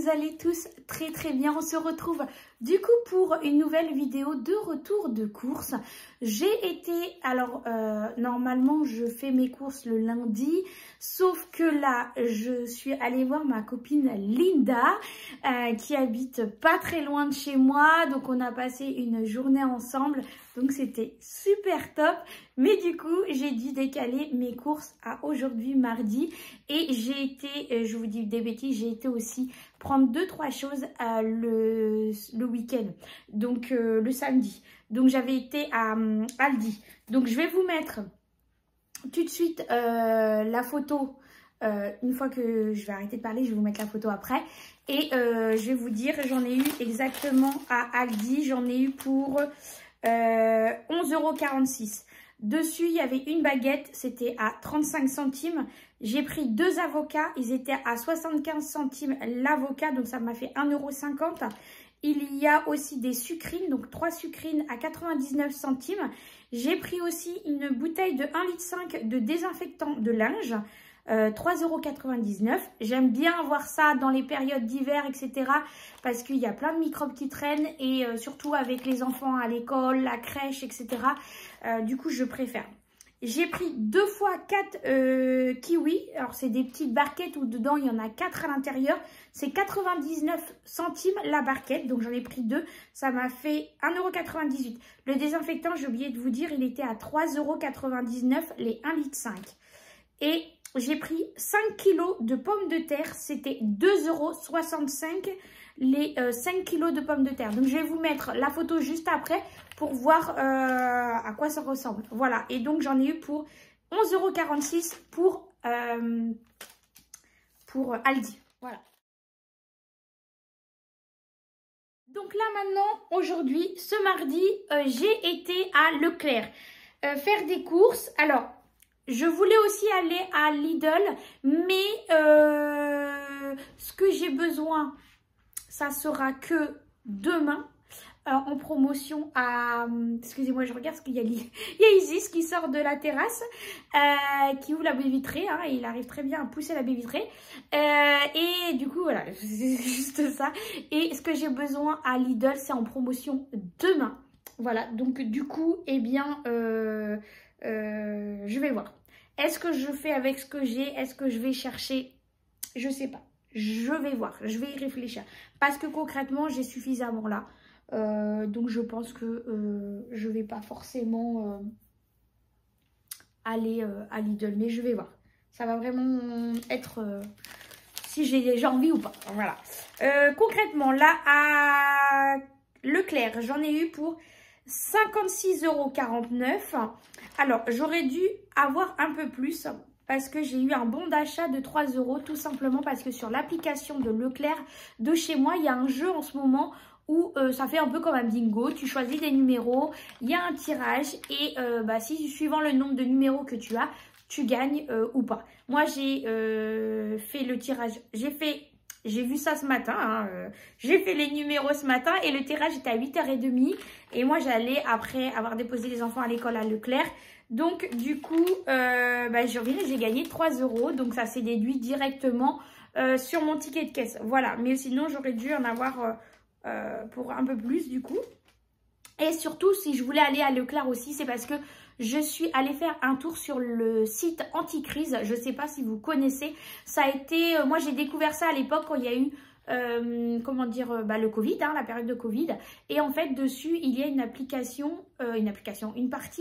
vous allez tous très bien. On se retrouve du coup pour une nouvelle vidéo de retour de courses. J'ai été, alors normalement je fais mes courses le lundi, sauf que là je suis allée voir ma copine Linda qui habite pas très loin de chez moi. Donc on a passé une journée ensemble, donc c'était super top. Mais du coup j'ai dû décaler mes courses à aujourd'hui mardi. Et j'ai été, je vous dis des bêtises, j'ai été aussi prendre 2-3 choses le week-end, donc le samedi. Donc j'avais été à Aldi. Donc je vais vous mettre tout de suite la photo. Une fois que je vais arrêter de parler, je vais vous mettre la photo après. Et je vais vous dire, j'en ai eu exactement à Aldi, j'en ai eu pour 11,46 €. Dessus, il y avait une baguette, c'était à 35 centimes. J'ai pris 2 avocats, ils étaient à 75 centimes l'avocat, donc ça m'a fait 1,50 €. Il y a aussi des sucrines, donc 3 sucrines à 99 centimes. J'ai pris aussi une bouteille de 1,5 litre de désinfectant de linge, 3,99 €. J'aime bien avoir ça dans les périodes d'hiver, etc. parce qu'il y a plein de microbes qui traînent et surtout avec les enfants à l'école, la crèche, etc. Du coup, je préfère. J'ai pris 2 fois 4 kiwis. Alors, c'est des petites barquettes où dedans, il y en a 4 à l'intérieur. C'est 99 centimes la barquette. Donc, j'en ai pris 2. Ça m'a fait 1,98 €. Le désinfectant, j'ai oublié de vous dire, il était à 3,99 € les 1,5 litre. Et j'ai pris 5 kilos de pommes de terre. C'était 2,65 € les 5 kilos de pommes de terre. Donc, je vais vous mettre la photo juste après pour voir à quoi ça ressemble. Voilà. Et donc, j'en ai eu pour 11,46 € pour Aldi. Voilà. Donc là, maintenant, aujourd'hui, ce mardi, j'ai été à Leclerc faire des courses. Alors, je voulais aussi aller à Lidl, mais ce que j'ai besoin, ça sera que demain en promotion à... Excusez-moi, je regarde parce qu'il y a Isis qui sort de la terrasse, qui ouvre la baie vitrée. Hein, et il arrive très bien à pousser la baie vitrée. Et du coup, voilà, c'est juste ça. Et ce que j'ai besoin à Lidl, c'est en promotion demain. Voilà, donc du coup, eh bien... je vais voir. Est-ce que je fais avec ce que j'ai? Est-ce que je vais chercher? Je sais pas. Je vais voir. Je vais y réfléchir. Parce que concrètement, j'ai suffisamment là. Donc je pense que je vais pas forcément aller à Lidl. Mais je vais voir. Ça va vraiment être si j'ai déjà envie ou pas. Voilà. Concrètement, là, à Leclerc, j'en ai eu pour 56,49 €. Alors, j'aurais dû avoir un peu plus parce que j'ai eu un bon d'achat de 3 € tout simplement parce que sur l'application de Leclerc de chez moi, il y a un jeu en ce moment où ça fait un peu comme un bingo. Tu choisis des numéros, il y a un tirage et si suivant le nombre de numéros que tu as, tu gagnes ou pas. Moi, j'ai fait le tirage, j'ai vu ça ce matin, hein, j'ai fait les numéros ce matin et le tirage était à 8h30. Et moi, j'allais après avoir déposé les enfants à l'école à Leclerc. Donc, du coup, j'ai gagné 3 €. Donc, ça s'est déduit directement sur mon ticket de caisse. Voilà, mais sinon, j'aurais dû en avoir pour un peu plus du coup. Et surtout, si je voulais aller à Leclerc aussi, c'est parce que je suis allée faire un tour sur le site Anticrise. Je ne sais pas si vous connaissez. Ça a été... moi, j'ai découvert ça à l'époque quand il y a eu... le Covid, hein, la période de Covid. Et en fait, dessus, il y a une partie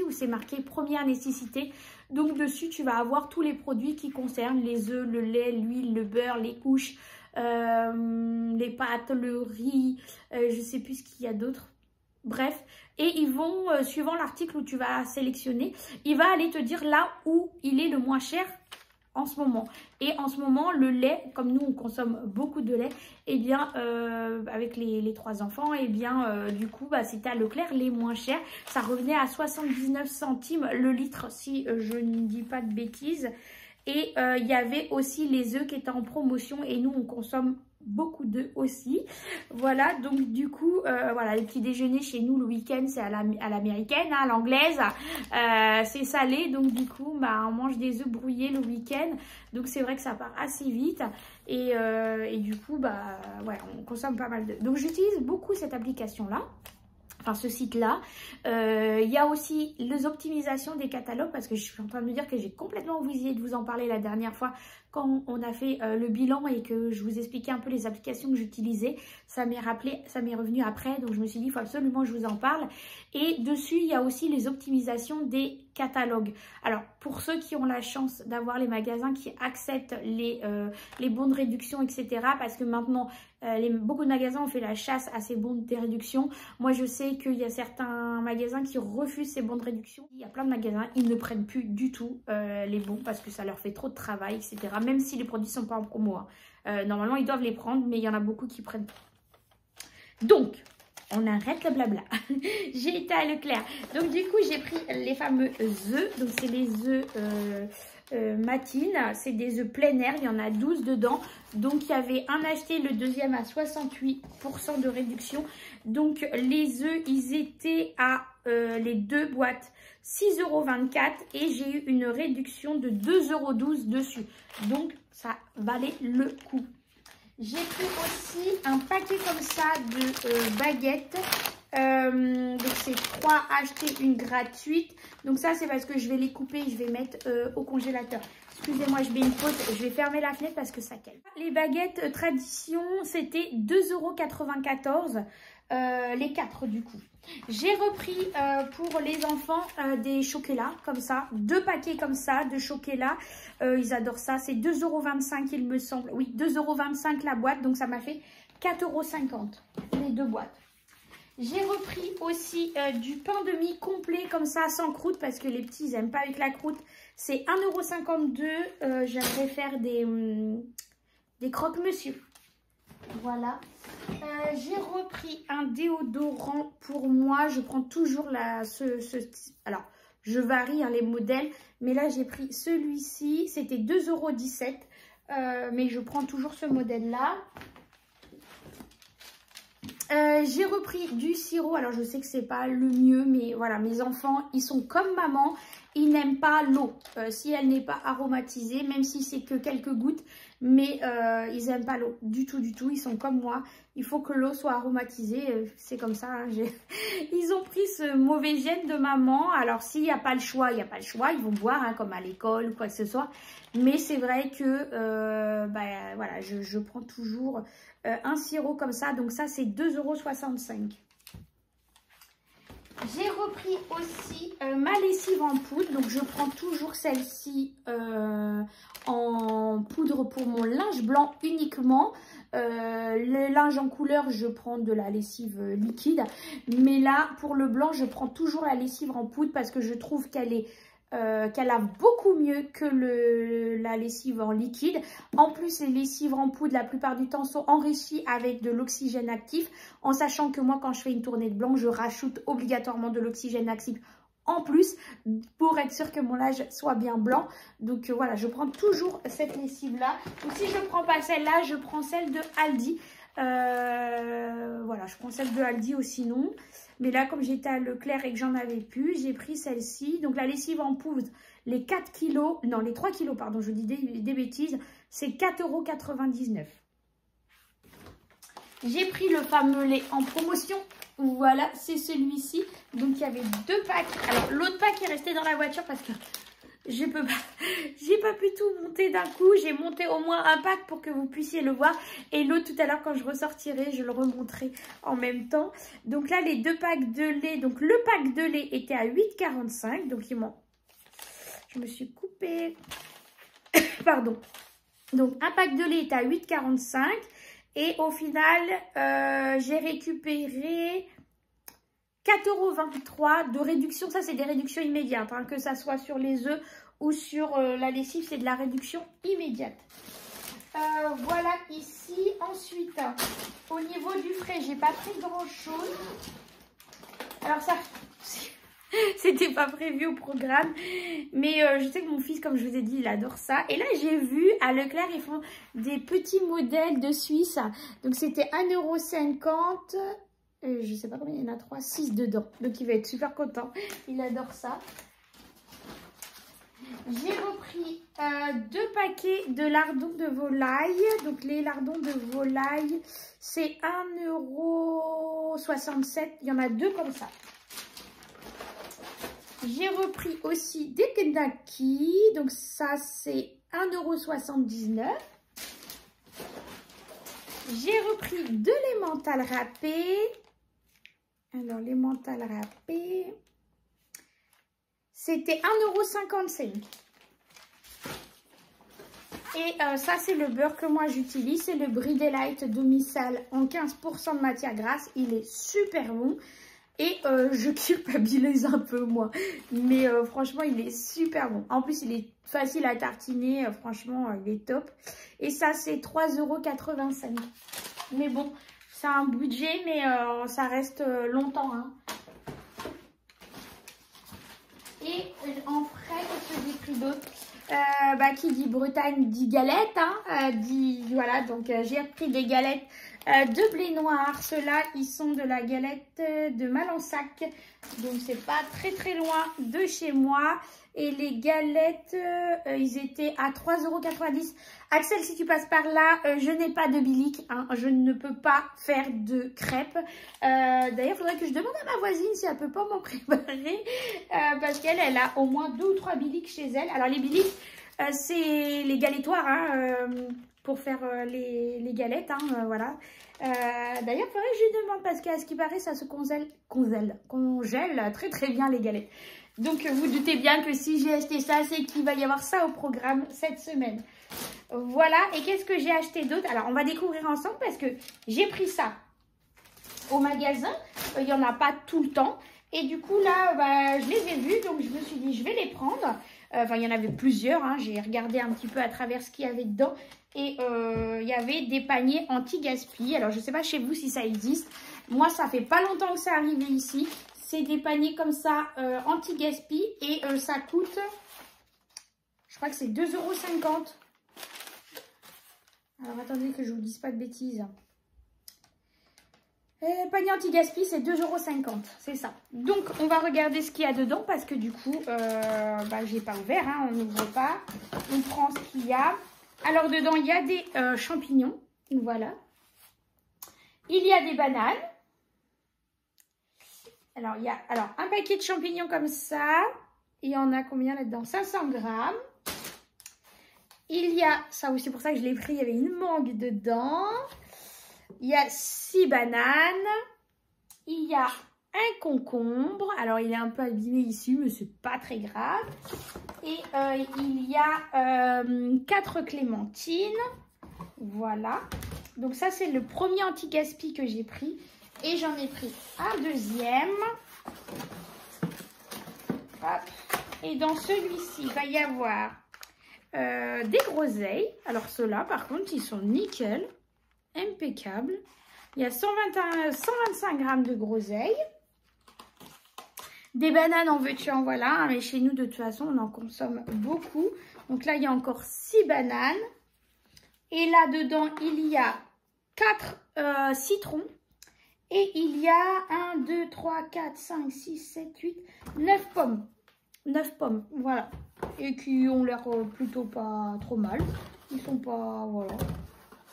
où c'est marqué première nécessité. Donc, dessus, tu vas avoir tous les produits qui concernent les œufs, le lait, l'huile, le beurre, les couches, les pâtes, le riz, je sais plus ce qu'il y a d'autre. Bref, et ils vont, suivant l'article où tu vas sélectionner, il va aller te dire là où il est le moins cher en ce moment. Et en ce moment, le lait, comme nous on consomme beaucoup de lait, et bien avec les 3 enfants, et bien du coup c'était à Leclerc les moins chers. Ça revenait à 79 centimes le litre si je ne dis pas de bêtises. Et il y avait aussi les œufs qui étaient en promotion et nous on consomme beaucoup d'œufs aussi. Voilà, donc du coup, voilà, les petits déjeuners chez nous le week-end, c'est à l'américaine, hein, à l'anglaise. C'est salé, donc du coup, bah, on mange des œufs brouillés le week-end. Donc c'est vrai que ça part assez vite. Et du coup, bah, ouais, on consomme pas mal d'œufs. Donc j'utilise beaucoup cette application-là. Enfin, ce site-là. Il y a aussi les optimisations des catalogues parce que je suis en train de me dire que j'ai complètement oublié de vous en parler la dernière fois quand on a fait le bilan et que je vous expliquais un peu les applications que j'utilisais. Ça m'est revenu après, donc je me suis dit il faut absolument que je vous en parle. Et dessus, il y a aussi les optimisations des catalogues. Alors, pour ceux qui ont la chance d'avoir les magasins qui acceptent les bons de réduction, etc. Parce que maintenant, beaucoup de magasins ont fait la chasse à ces bons de réduction. Moi, je sais qu'il y a certains magasins qui refusent ces bons de réduction. Il y a plein de magasins, ils ne prennent plus du tout les bons parce que ça leur fait trop de travail, etc. Même si les produits ne sont pas en promo. Hein. Normalement, ils doivent les prendre, mais il y en a beaucoup qui prennent pas. Donc, on arrête le blabla. J'ai été à Leclerc. Donc, du coup, j'ai pris les fameux œufs. Donc, c'est les œufs matines. C'est des œufs plein air. Il y en a 12 dedans. Donc, il y avait un acheté, le deuxième à 68% de réduction. Donc, les œufs, ils étaient à les deux boîtes 6,24 € et j'ai eu une réduction de 2,12 € dessus. Donc, ça valait le coup. J'ai pris aussi un paquet comme ça de baguettes. Donc, c'est 3 achetées, une gratuite. Donc, ça, c'est parce que je vais les couper et je vais mettre au congélateur. Excusez-moi, je mets une pause. Je vais fermer la fenêtre parce que ça cale. Les baguettes tradition, c'était 2,94 €. Les 4 du coup. J'ai repris pour les enfants des chocolats comme ça, 2 paquets comme ça de chocolat. Ils adorent ça, c'est 2,25 € il me semble. Oui, 2,25 € la boîte, donc ça m'a fait 4,50 € les 2 boîtes. J'ai repris aussi du pain de mie complet comme ça, sans croûte, parce que les petits ils n'aiment pas avec la croûte. C'est 1,52 €. J'aimerais faire des croque-monsieur. Voilà. J'ai repris un déodorant pour moi. Je prends toujours alors, je varie hein, les modèles. Mais là, j'ai pris celui-ci. C'était 2,17 €. Mais je prends toujours ce modèle-là. J'ai repris du sirop. Alors, je sais que c'est pas le mieux. Mais voilà, mes enfants, ils sont comme maman. Ils n'aiment pas l'eau. Si elle n'est pas aromatisée, même si c'est que quelques gouttes. Mais ils n'aiment pas l'eau du tout, du tout. Ils sont comme moi. Il faut que l'eau soit aromatisée. C'est comme ça. Hein, ils ont pris ce mauvais gène de maman. Alors, s'il n'y a pas le choix, il n'y a pas le choix. Ils vont boire, hein, comme à l'école ou quoi que ce soit. Mais c'est vrai que voilà, je prends toujours un sirop comme ça. Donc ça, c'est 2,65 €. J'ai repris aussi ma lessive en poudre. Donc, je prends toujours celle-ci en poudre pour mon linge blanc uniquement. Le linge en couleur, je prends de la lessive liquide. Mais là, pour le blanc, je prends toujours la lessive en poudre parce que je trouve qu'elle est... qu'elle lave beaucoup mieux que la lessive en liquide. En plus, les lessives en poudre, la plupart du temps, sont enrichies avec de l'oxygène actif. En sachant que moi, quand je fais une tournée de blanc, je rajoute obligatoirement de l'oxygène actif en plus pour être sûr que mon linge soit bien blanc. Donc voilà, je prends toujours cette lessive-là. Donc si je ne prends pas celle-là, je prends celle de Aldi. Voilà, je prends celle de Aldi ou sinon. Mais là, comme j'étais à Leclerc et que j'en avais plus, j'ai pris celle-ci. Donc, la lessive en poudre, les 4 kilos, non, les 3 kilos, pardon, je dis des bêtises, c'est 4,99 €. J'ai pris le fameux lait en promotion. Voilà, c'est celui-ci. Donc, il y avait 2 packs. Alors, l'autre pack est resté dans la voiture parce que j'ai pas pu tout monter d'un coup. J'ai monté au moins un pack pour que vous puissiez le voir. Et l'autre, tout à l'heure, quand je ressortirai, je le remonterai en même temps. Donc là, les 2 packs de lait. Donc le pack de lait était à 8,45 €. Donc je me suis coupée. Pardon. Donc un pack de lait est à 8,45 €. Et au final, j'ai récupéré 4,23 € de réduction. Ça, c'est des réductions immédiates. Hein, que ça soit sur les œufs ou sur la lessive, c'est de la réduction immédiate. Voilà ici. Ensuite, au niveau du frais, j'ai pas pris grand chose. Alors ça, C'était pas prévu au programme. Mais je sais que mon fils, comme je vous ai dit, il adore ça. Et là, j'ai vu à Leclerc, ils font des petits modèles de Suisse. Donc, c'était 1,50 €. Je sais pas combien il y en a, 3, 6 dedans. Donc, il va être super content. Il adore ça. J'ai repris 2 paquets de lardons de volaille. Donc, les lardons de volaille, c'est 1,67 €. Il y en a 2 comme ça. J'ai repris aussi des Kentucky. Donc, ça, c'est 1,79 €. J'ai repris de l'emmental râpé. Alors, l'emmental râpé, c'était 1,55 €. Et ça, c'est le beurre que moi j'utilise. C'est le Brie Delight demi-sale en 15% de matière grasse. Il est super bon. Et je culpabilise un peu, moi. Mais franchement, il est super bon. En plus, il est facile à tartiner. Franchement, il est top. Et ça, c'est 3,85 €. Mais bon, c'est un budget, mais ça reste longtemps. Hein. Et en frais, qu'est-ce que j'ai pris d'autre? Qui dit Bretagne dit galette. Hein, voilà, donc j'ai pris des galettes de blé noir. Ceux-là, ils sont de la galette de Malensac. Donc, c'est pas très très loin de chez moi. Et les galettes, ils étaient à 3,90 €. Axel, si tu passes par là, je n'ai pas de bilic. Hein, je ne peux pas faire de crêpes. D'ailleurs, il faudrait que je demande à ma voisine si elle peut pas m'en préparer. Parce qu'elle a au moins 2 ou 3 bilics chez elle. Alors, les bilics, c'est les galettoirs. Hein, pour faire les galettes, hein, voilà. D'ailleurs, il faudrait que je lui demande parce qu'à ce qui paraît, ça se congèle très très bien les galettes. Donc, vous doutez bien que si j'ai acheté ça, c'est qu'il va y avoir ça au programme cette semaine. Voilà, et qu'est-ce que j'ai acheté d'autre? Alors, on va découvrir ensemble parce que j'ai pris ça au magasin. Il n'y en a pas tout le temps. Et du coup, là, je les ai vus, donc je me suis dit, je vais les prendre. Enfin, il y en avait plusieurs, hein. J'ai regardé un petit peu à travers ce qu'il y avait dedans. Et il y avait des paniers anti-gaspi. Alors, je ne sais pas chez vous si ça existe. Moi, ça fait pas longtemps que c'est arrivé ici. C'est des paniers comme ça, anti-gaspi. Et ça coûte, je crois que c'est 2,50 €. Alors, attendez que je vous dise pas de bêtises. Panier anti-gaspi, c'est 2,50 €. C'est ça. Donc, on va regarder ce qu'il y a dedans. Parce que du coup, je n'ai pas ouvert. Hein, on n'ouvre pas. On prend ce qu'il y a. Alors, dedans, il y a des champignons. Voilà. Il y a des bananes. Alors, il y a un paquet de champignons comme ça. Il y en a combien là-dedans? 500 grammes. Il y a, ça aussi, pour ça que je l'ai pris, il y avait une mangue dedans. Il y a 6 bananes. Il y a un concombre. Alors, il est un peu abîmé ici, mais c'est pas très grave. Et il y a 4 clémentines. Voilà. Donc, ça, c'est le premier anti-gaspi que j'ai pris. Et j'en ai pris un deuxième. Hop. Et dans celui-ci, il va y avoir des groseilles. Alors, ceux-là, par contre, ils sont nickel. Impeccable. Il y a 125 grammes de groseilles. Des bananes en veux-tu en voilà. Mais chez nous, de toute façon, on en consomme beaucoup. Donc là, il y a encore 6 bananes. Et là-dedans, il y a 4 citrons. Et il y a 1, 2, 3, 4, 5, 6, 7, 8, 9 pommes. 9 pommes, voilà. Et qui ont l'air plutôt pas trop mal. Ils sont pas, voilà.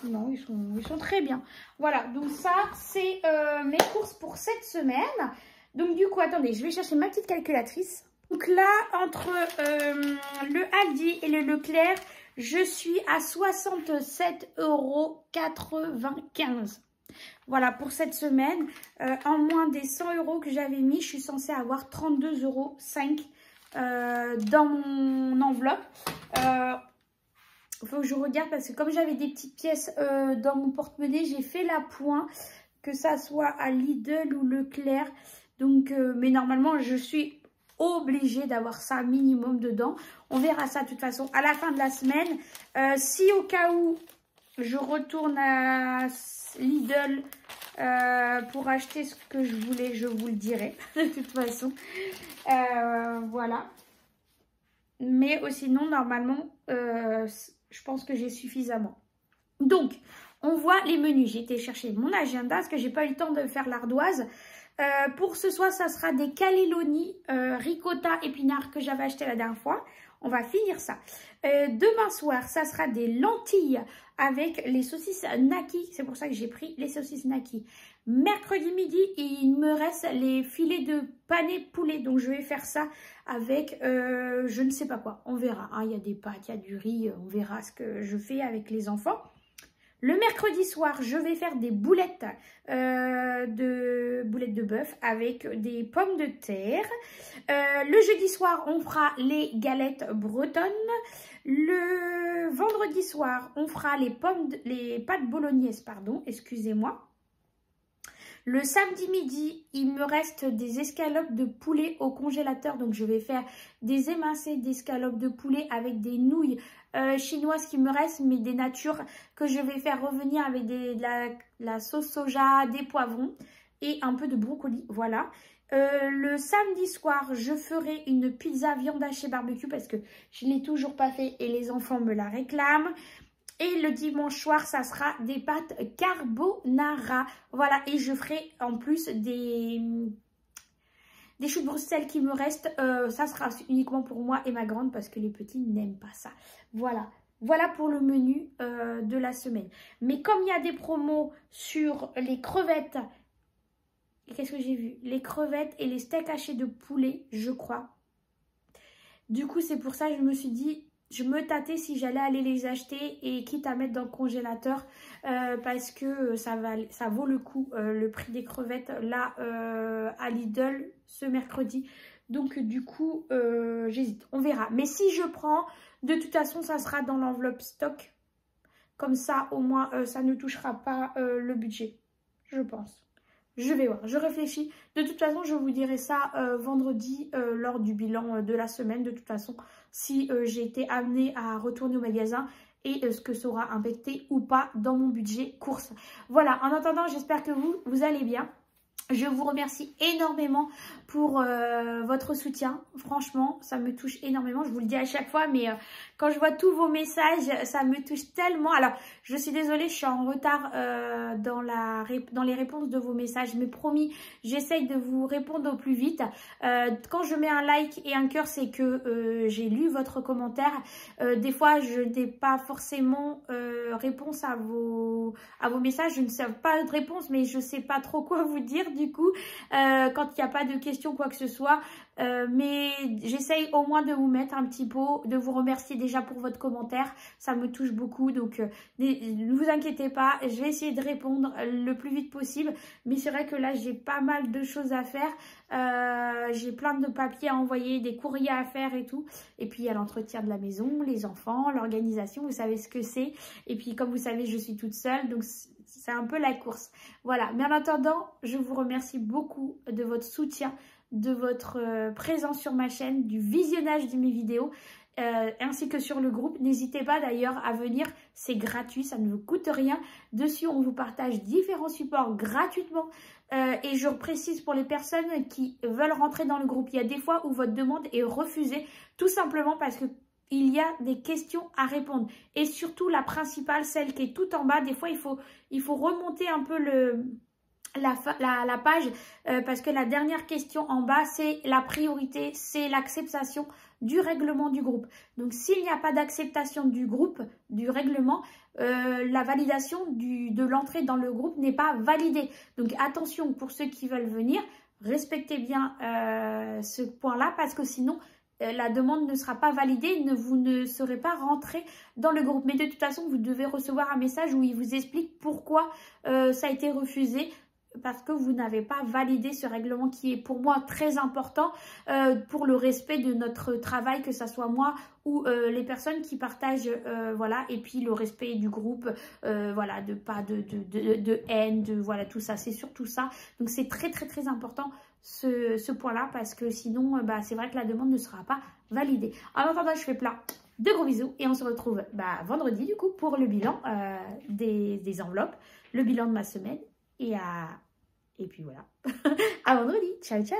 Non, ils sont très bien. Voilà, donc ça, c'est mes courses pour cette semaine. Donc du coup, attendez, je vais chercher ma petite calculatrice. Donc là, entre le Aldi et le Leclerc, je suis à 67,95 €. Voilà, pour cette semaine, en moins des 100 € que j'avais mis, je suis censée avoir 32,05 € dans mon enveloppe. Il faut que je regarde parce que comme j'avais des petites pièces dans mon porte-monnaie, j'ai fait la pointe, que ça soit à Lidl ou Leclerc. Donc, mais normalement, je suis obligée d'avoir ça minimum dedans. On verra ça de toute façon à la fin de la semaine. Si au cas où je retourne à Lidl Pour acheter ce que je voulais, je vous le dirai de toute façon. Voilà. Mais sinon, normalement, je pense que j'ai suffisamment. Donc, on voit les menus. J'ai été chercher mon agenda parce que j'ai pas eu le temps de faire l'ardoise. Pour ce soir, ça sera des cannelloni ricotta épinards que j'avais acheté la dernière fois. On va finir ça. Demain soir, ça sera des lentilles avec les saucisses Naki. C'est pour ça que j'ai pris les saucisses Naki. Mercredi midi, il me reste les filets de pané poulet. Donc, je vais faire ça avec je ne sais pas quoi. On verra. Hein, il y a des pâtes, il y a du riz. On verra ce que je fais avec les enfants. Le mercredi soir, je vais faire des boulettes de bœuf avec des pommes de terre. Le jeudi soir, on fera les galettes bretonnes. Le vendredi soir, on fera les pâtes bolognaises, pardon, excusez-moi. Le samedi midi, il me reste des escalopes de poulet au congélateur. Donc, je vais faire des émincés d'escalopes de poulet avec des nouilles chinoises qui me restent, mais des natures que je vais faire revenir avec de la sauce soja, des poivrons et un peu de brocoli. Voilà. Le samedi soir, je ferai une pizza viande hachée barbecue parce que je ne l'ai toujours pas fait et les enfants me la réclament. Et le dimanche soir, ça sera des pâtes carbonara. Voilà, et je ferai en plus des choux de Bruxelles qui me restent. Ça sera uniquement pour moi et ma grande parce que les petits n'aiment pas ça. Voilà. Voilà pour le menu de la semaine. Mais comme il y a des promos sur les crevettes, qu'est-ce que j'ai vu? Les crevettes et les steaks hachés de poulet, je crois. Du coup, c'est pour ça que je me suis dit... Je me tâtais si j'allais aller les acheter et quitte à mettre dans le congélateur parce que ça vaut le coup le prix des crevettes là à Lidl ce mercredi. Donc du coup j'hésite, on verra. Mais si je prends, de toute façon ça sera dans l'enveloppe stock. Comme ça au moins ça ne touchera pas le budget, je pense. Je vais voir, je réfléchis. De toute façon, je vous dirai ça vendredi lors du bilan de la semaine. De toute façon, si j'ai été amenée à retourner au magasin et ce que ça aura impacté ou pas dans mon budget course. Voilà, en attendant, j'espère que vous allez bien. Je vous remercie énormément pour votre soutien. Franchement, ça me touche énormément. Je vous le dis à chaque fois, mais quand je vois tous vos messages, ça me touche tellement. Alors, je suis désolée, je suis en retard dans les réponses de vos messages. Mais promis, j'essaye de vous répondre au plus vite. Quand je mets un like et un cœur, c'est que j'ai lu votre commentaire. Des fois, je n'ai pas forcément réponse à vos messages. Je ne sais pas de réponse, mais je ne sais pas trop quoi vous dire. Du coup, quand il n'y a pas de questions, quoi que ce soit. Mais j'essaye au moins de vous mettre un petit pot, de vous remercier déjà pour votre commentaire. Ça me touche beaucoup. Donc, ne vous inquiétez pas. Je vais essayer de répondre le plus vite possible. Mais c'est vrai que là, j'ai pas mal de choses à faire. J'ai plein de papiers à envoyer, des courriers à faire et tout. Et puis, il y a l'entretien de la maison, les enfants, l'organisation. Vous savez ce que c'est. Et puis, comme vous savez, je suis toute seule. Donc, c'est un peu la course. Voilà. Mais en attendant, je vous remercie beaucoup de votre soutien, de votre présence sur ma chaîne, du visionnage de mes vidéos, ainsi que sur le groupe. N'hésitez pas d'ailleurs à venir. C'est gratuit, ça ne vous coûte rien. Dessus, on vous partage différents supports gratuitement. Et je précise pour les personnes qui veulent rentrer dans le groupe, il y a des fois où votre demande est refusée, tout simplement parce que il y a des questions à répondre. Et surtout, la principale, celle qui est tout en bas, des fois, il faut remonter un peu la page parce que la dernière question en bas, c'est la priorité, c'est l'acceptation du règlement du groupe. Donc, s'il n'y a pas d'acceptation du groupe, du règlement, la validation de l'entrée dans le groupe n'est pas validée. Donc, attention pour ceux qui veulent venir, respectez bien ce point-là parce que sinon, la demande ne sera pas validée, vous ne serez pas rentré dans le groupe. Mais de toute façon, vous devez recevoir un message où il vous explique pourquoi ça a été refusé. Parce que vous n'avez pas validé ce règlement qui est pour moi très important pour le respect de notre travail, que ce soit moi ou les personnes qui partagent, voilà, et puis le respect du groupe, voilà, pas de haine, voilà, tout ça, c'est surtout ça. Donc c'est très très très important ce point-là parce que sinon, c'est vrai que la demande ne sera pas validée. En attendant, je fais plein de gros bisous et on se retrouve vendredi du coup pour le bilan des enveloppes, le bilan de ma semaine. Et puis voilà. À vendredi. Ciao, ciao.